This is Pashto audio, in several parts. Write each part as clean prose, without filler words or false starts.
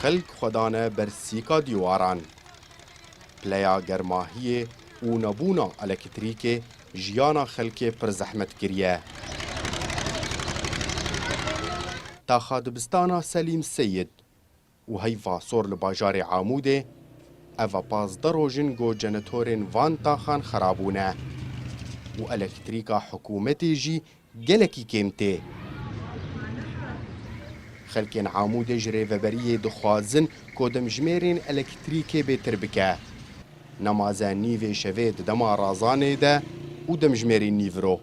خلک خودانه بر سیکا دیواران. پلیا گرماهی و نبونا الکتریک جیانا خلک پر زحمت کریه. تا خادبستانا سلیم سید و هیفا سور لباجار عاموده اوه 15 روژن گو جنتورین وان تاخان خرابونه و الکتریکا حکومتی جی گلکی کمته. خلکین عاموده جره وبریه دخوازن کودم جمیرین الکتریکی بهتر بکه. نمازه نیوه شوید دما رازانه ده و دم جمیرین نیورو.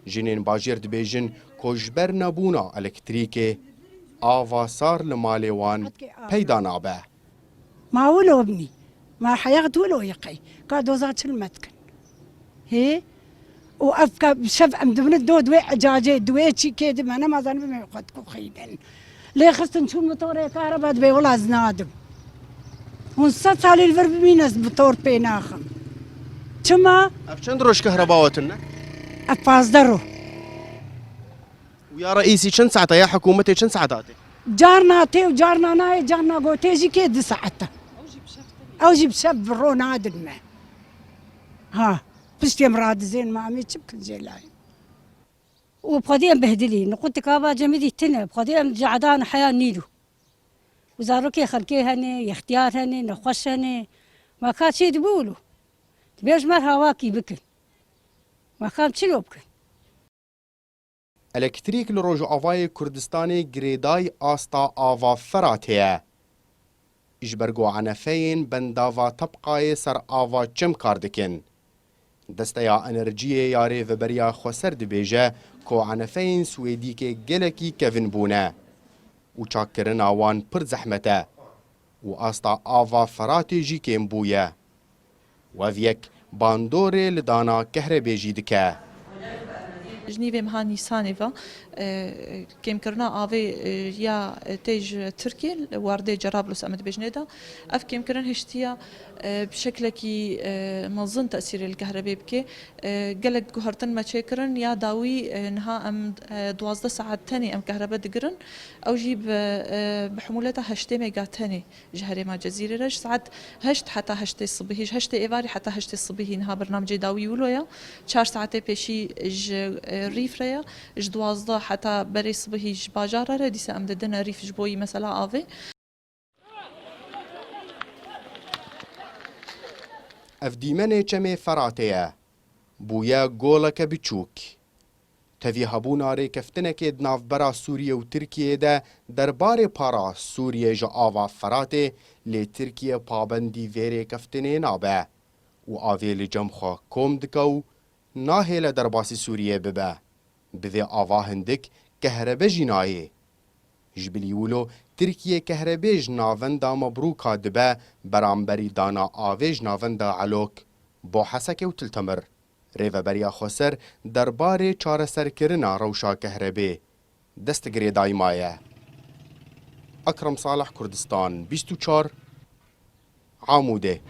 جنین باجر دبیجن کجبر نبونا الکتریکی آواسار لمالوان پیدا نابه. ما ولو ابني ما حياخد ولو يقي قادو زات المتكن هي وافكا بشف ام دبن الدود وي عجاجي دوي شي كيد ما انا ما زال ما يقعد خيدن لي خصن شو الموتور كهرباء دبي ولا زنادم ونصت على الفرب مينس بطور بيناخم تما افشند روش كهرباوتنا افازدرو ويا رئيسي شن ساعتها يا حكومتي شن ساعتاتي جارنا تي وجارنا ناي جارنا قوتيجي كيد ساعتها او جيب شب رونا عدل ما ها بس مراد زين ما عمي بكل جلاي وبقضية مبهدلين قلت كابا جميدي تنا بقضية جعدان حياة نيلو وزاروكي خلكي هني اختيار هني نخش هني ما كان شي تقولوا تبيش مر هواكي بكل ما كان شلو بكل الکتریک لروج آوای کردستانی گریدای آستا آوا فراتیه. اجبرگو عنفین بنداوا طبقای سر آوا چم کاردکن. دستیا انرژی یاری و بریا خسر دبیجه کو عنفین سویدی که گلکی کفن بونه. و چاکرن آوان پر زحمته. و آستا آوا فراتی جی کم بویه. و ویک باندوری لدانا کهر بیجی دکه. جنيفي مهاني سانيفا كيم كرنا آوي يا تيج تركي واردي جرابلس أمد بجنيدا أف كيم كرن هشتيا بشكل كي منظم تأثير الكهرباء بكي قلق جهرتن ما تشكرن يا داوي نها أم 12 ساعة تاني أم كهرباء دقرن أو جيب بحمولتها هشتي ميجا تاني جهري ما جزيرة رش ساعات هشت حتى هشتي الصبح هشتي إيفاري حتى هشتي الصبح نها برنامج داوي ولويا 4 ساعات بيشي ريف ريا اج 12 حتى بري صبحي ج باجارة ديسا ام ددنا ريف جبوي مثلا آفي اف دیمنه چمه فراتیه بویا گولک بچوک تفی هبونا ری کفتنک دناف برا سوریه و ترکیه ده دربار پارا سوریه جا آوا فراته لی ترکیه پابندی ویره کفتنه نابه و آوی لجمخوا کوم دکو ناهی لدرباسی سوریه ببه بذي آوا هندك كهرباء جناية جبليولو تركيا كهرباء نافندا مبروكا دبا برامبري دانا آويج نافندا علوك بو حسكي وتلتمر ريفا بريا خسر درباري چار سركرنا روشا كهرباء دستگري دايمايا أكرم صالح كردستان 24 عاموده